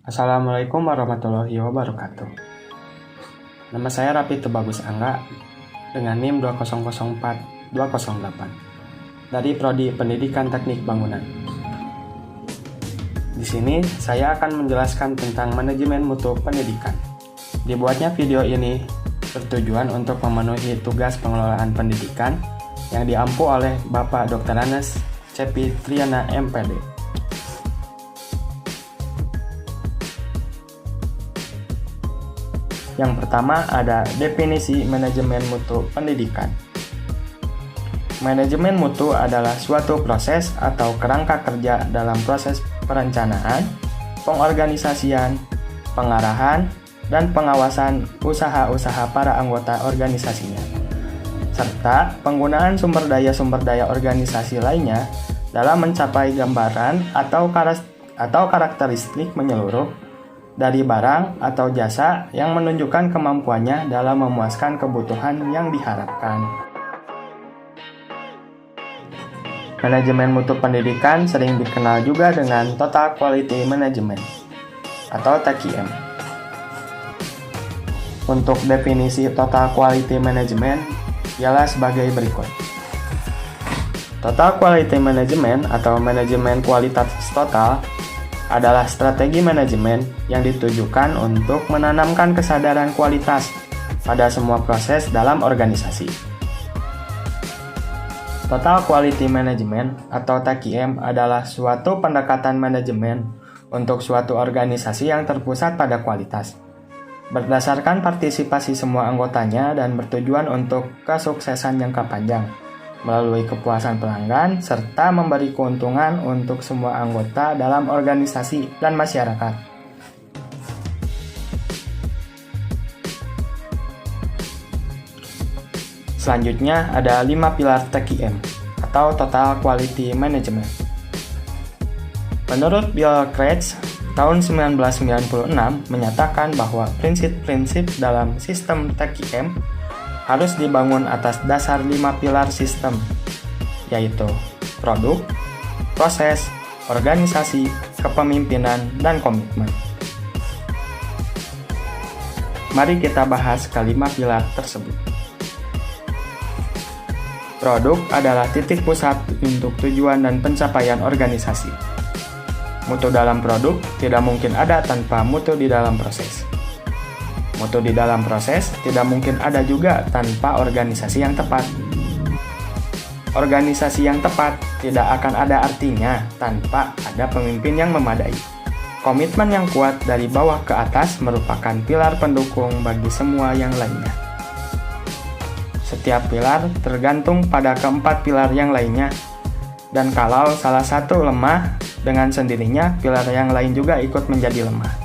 Assalamualaikum warahmatullahi wabarakatuh. Nama saya Rapi Tebagus Angga dengan NIM 2004208 dari Prodi Pendidikan Teknik Bangunan. Di sini saya akan menjelaskan tentang manajemen mutu pendidikan. Dibuatnya video ini bertujuan untuk memenuhi tugas pengelolaan pendidikan yang diampu oleh Bapak Dr. Anes Cepi Triana MPD. Yang pertama ada definisi manajemen mutu pendidikan. Manajemen mutu adalah suatu proses atau kerangka kerja dalam proses perencanaan, pengorganisasian, pengarahan, dan pengawasan usaha-usaha para anggota organisasinya, serta penggunaan sumber daya organisasi lainnya dalam mencapai gambaran atau karakteristik menyeluruh dari barang atau jasa yang menunjukkan kemampuannya dalam memuaskan kebutuhan yang diharapkan. Manajemen mutu pendidikan sering dikenal juga dengan Total Quality Management atau TQM. Untuk definisi Total Quality Management ialah sebagai berikut. Total Quality Management atau manajemen kualitas total adalah strategi manajemen yang ditujukan untuk menanamkan kesadaran kualitas pada semua proses dalam organisasi. Total Quality Management atau TQM adalah suatu pendekatan manajemen untuk suatu organisasi yang terpusat pada kualitas, berdasarkan partisipasi semua anggotanya dan bertujuan untuk kesuksesan jangka panjang melalui kepuasan pelanggan, serta memberi keuntungan untuk semua anggota dalam organisasi dan masyarakat. Selanjutnya ada 5 pilar TQM atau Total Quality Management. Menurut Bill Kreitz, tahun 1996 menyatakan bahwa prinsip-prinsip dalam sistem TQM harus dibangun atas dasar 5 pilar sistem, yaitu produk, proses, organisasi, kepemimpinan, dan komitmen. Mari kita bahas kelima pilar tersebut. Produk adalah titik pusat untuk tujuan dan pencapaian organisasi. Mutu dalam produk tidak mungkin ada tanpa mutu di dalam proses. Mutu di dalam proses tidak mungkin ada juga tanpa organisasi yang tepat. Organisasi yang tepat tidak akan ada artinya tanpa ada pemimpin yang memadai. Komitmen yang kuat dari bawah ke atas merupakan pilar pendukung bagi semua yang lainnya. Setiap pilar tergantung pada keempat pilar yang lainnya, dan kalau salah satu lemah, dengan sendirinya pilar yang lain juga ikut menjadi lemah.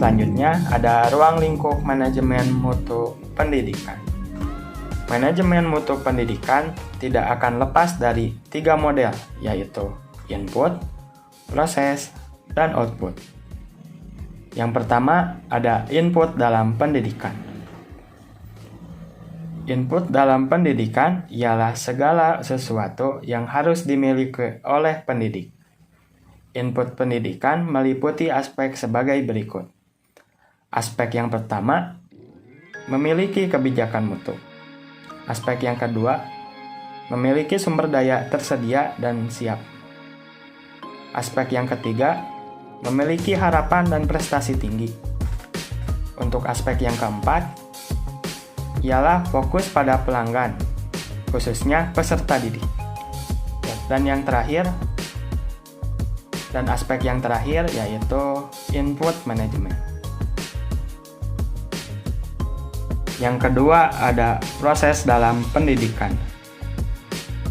Selanjutnya ada ruang lingkup manajemen mutu pendidikan. Manajemen mutu pendidikan tidak akan lepas dari 3 model, yaitu input, proses, dan output. Yang pertama ada input dalam pendidikan. Input dalam pendidikan ialah segala sesuatu yang harus dimiliki oleh pendidik. Input pendidikan meliputi aspek sebagai berikut. Aspek yang pertama, memiliki kebijakan mutu. Aspek yang kedua, memiliki sumber daya tersedia dan siap. Aspek yang ketiga, memiliki harapan dan prestasi tinggi. Untuk aspek yang keempat, ialah fokus pada pelanggan, khususnya peserta didik. Dan aspek yang terakhir yaitu input manajemen. Yang kedua ada proses dalam pendidikan.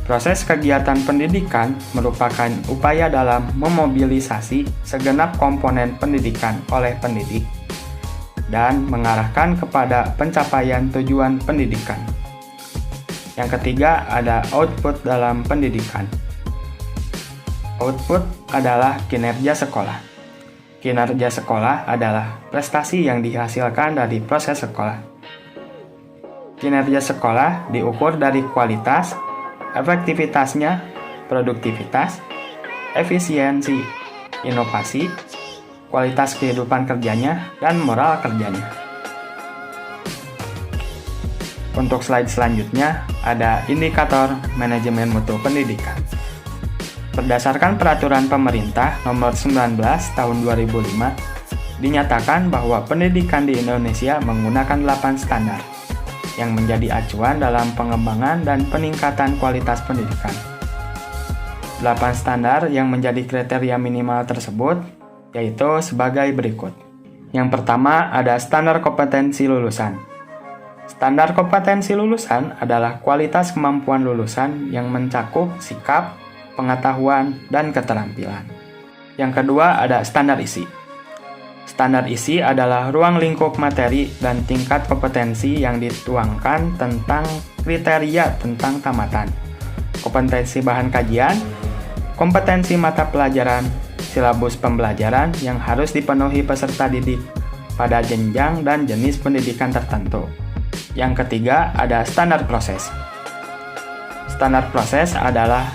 Proses kegiatan pendidikan merupakan upaya dalam memobilisasi segenap komponen pendidikan oleh pendidik dan mengarahkan kepada pencapaian tujuan pendidikan. Yang ketiga ada output dalam pendidikan. Output adalah kinerja sekolah. Kinerja sekolah adalah prestasi yang dihasilkan dari proses sekolah. Kinerja sekolah diukur dari kualitas, efektivitasnya, produktivitas, efisiensi, inovasi, kualitas kehidupan kerjanya, dan moral kerjanya. Untuk slide selanjutnya, ada indikator manajemen mutu pendidikan. Berdasarkan peraturan pemerintah nomor 19 tahun 2005, dinyatakan bahwa pendidikan di Indonesia menggunakan 8 standar yang menjadi acuan dalam pengembangan dan peningkatan kualitas pendidikan. 8 standar yang menjadi kriteria minimal tersebut yaitu sebagai berikut. Yang pertama ada standar kompetensi lulusan. Standar kompetensi lulusan adalah kualitas kemampuan lulusan yang mencakup sikap, pengetahuan, dan keterampilan. Yang kedua ada standar isi. Standar isi adalah ruang lingkup materi dan tingkat kompetensi yang dituangkan tentang kriteria tentang tamatan, kompetensi bahan kajian, kompetensi mata pelajaran, silabus pembelajaran yang harus dipenuhi peserta didik pada jenjang dan jenis pendidikan tertentu. Yang ketiga ada standar proses. Standar proses adalah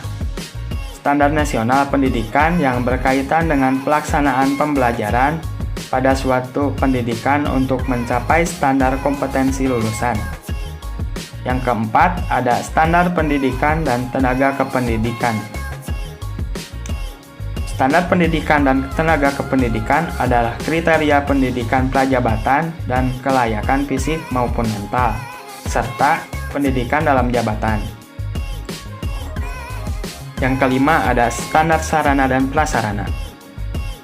standar nasional pendidikan yang berkaitan dengan pelaksanaan pembelajaran pada suatu pendidikan untuk mencapai standar kompetensi lulusan. Yang keempat ada standar pendidikan dan tenaga kependidikan. Standar pendidikan dan tenaga kependidikan adalah kriteria pendidikan prajabatan dan kelayakan fisik maupun mental, serta pendidikan dalam jabatan. Yang kelima ada standar sarana dan prasarana.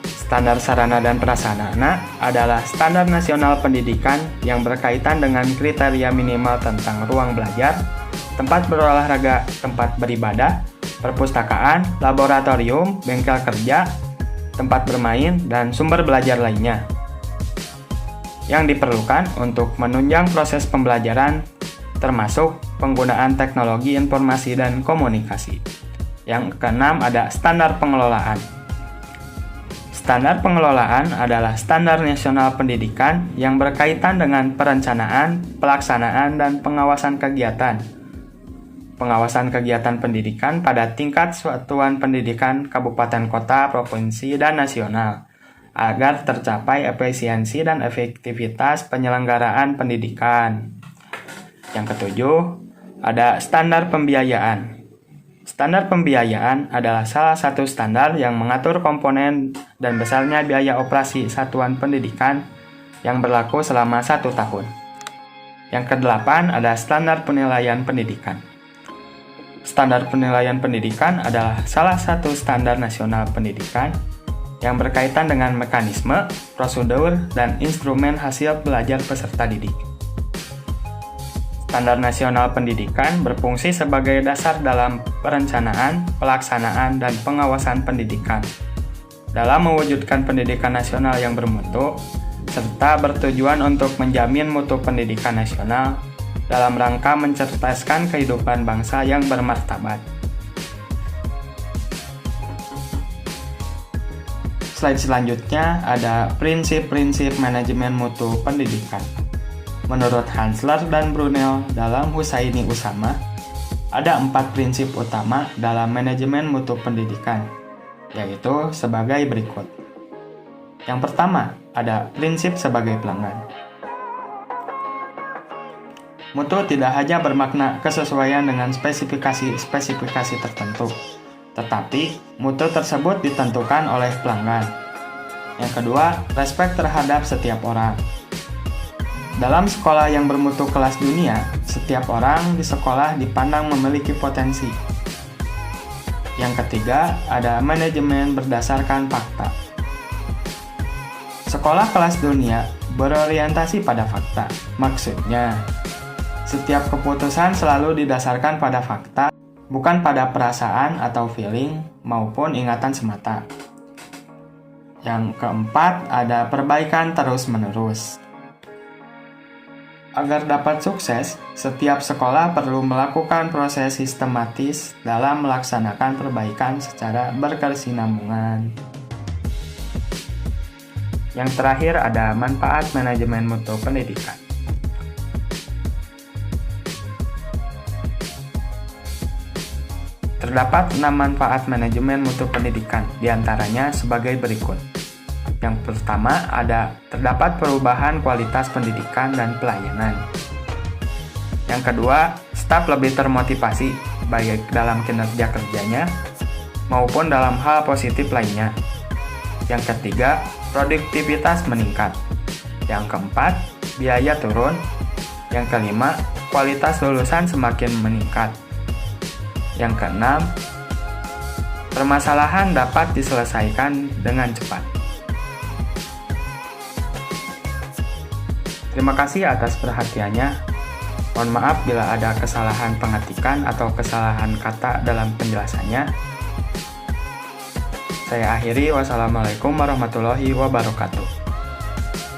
Standar sarana dan prasarana adalah standar nasional pendidikan yang berkaitan dengan kriteria minimal tentang ruang belajar, tempat berolahraga, tempat beribadah, perpustakaan, laboratorium, bengkel kerja, tempat bermain, dan sumber belajar lainnya yang diperlukan untuk menunjang proses pembelajaran termasuk penggunaan teknologi informasi dan komunikasi. Yang keenam ada standar pengelolaan. Standar pengelolaan adalah standar nasional pendidikan yang berkaitan dengan perencanaan, pelaksanaan, dan pengawasan kegiatan. Pengawasan kegiatan pendidikan pada tingkat satuan pendidikan kabupaten kota, provinsi, dan nasional agar tercapai efisiensi dan efektivitas penyelenggaraan pendidikan. Yang ketujuh, ada standar pembiayaan. Standar pembiayaan adalah salah satu standar yang mengatur komponen dan besarnya biaya operasi satuan pendidikan yang berlaku selama 1 tahun. Yang kedelapan ada standar penilaian pendidikan. Standar penilaian pendidikan adalah salah satu standar nasional pendidikan yang berkaitan dengan mekanisme, prosedur, dan instrumen hasil belajar peserta didik. Standar nasional pendidikan berfungsi sebagai dasar dalam perencanaan, pelaksanaan, dan pengawasan pendidikan dalam mewujudkan pendidikan nasional yang bermutu, serta bertujuan untuk menjamin mutu pendidikan nasional dalam rangka mencerdaskan kehidupan bangsa yang bermartabat. Slide selanjutnya ada prinsip-prinsip manajemen mutu pendidikan. Menurut Hansler dan Brunel dalam Husaini Usama, ada 4 prinsip utama dalam manajemen mutu pendidikan, yaitu sebagai berikut. Yang pertama, ada prinsip sebagai pelanggan. Mutu tidak hanya bermakna kesesuaian dengan spesifikasi tertentu, tetapi mutu tersebut ditentukan oleh pelanggan. Yang kedua, respek terhadap setiap orang. Dalam sekolah yang bermutu kelas dunia, setiap orang di sekolah dipandang memiliki potensi. Yang ketiga, ada manajemen berdasarkan fakta. Sekolah kelas dunia berorientasi pada fakta. Maksudnya, setiap keputusan selalu didasarkan pada fakta, bukan pada perasaan atau feeling maupun ingatan semata. Yang keempat, ada perbaikan terus-menerus. Agar dapat sukses, setiap sekolah perlu melakukan proses sistematis dalam melaksanakan perbaikan secara berkesinambungan. Yang terakhir ada manfaat manajemen mutu pendidikan. Terdapat 6 manfaat manajemen mutu pendidikan, diantaranya sebagai berikut. Yang pertama, terdapat perubahan kualitas pendidikan dan pelayanan. Yang kedua, staf lebih termotivasi, baik dalam kinerja kerjanya maupun dalam hal positif lainnya. Yang ketiga, produktivitas meningkat. Yang keempat, biaya turun. Yang kelima, kualitas lulusan semakin meningkat. Yang keenam, permasalahan dapat diselesaikan dengan cepat. Terima kasih atas perhatiannya. Mohon maaf bila ada kesalahan pengetikan atau kesalahan kata dalam penjelasannya. Saya akhiri, wassalamualaikum warahmatullahi wabarakatuh.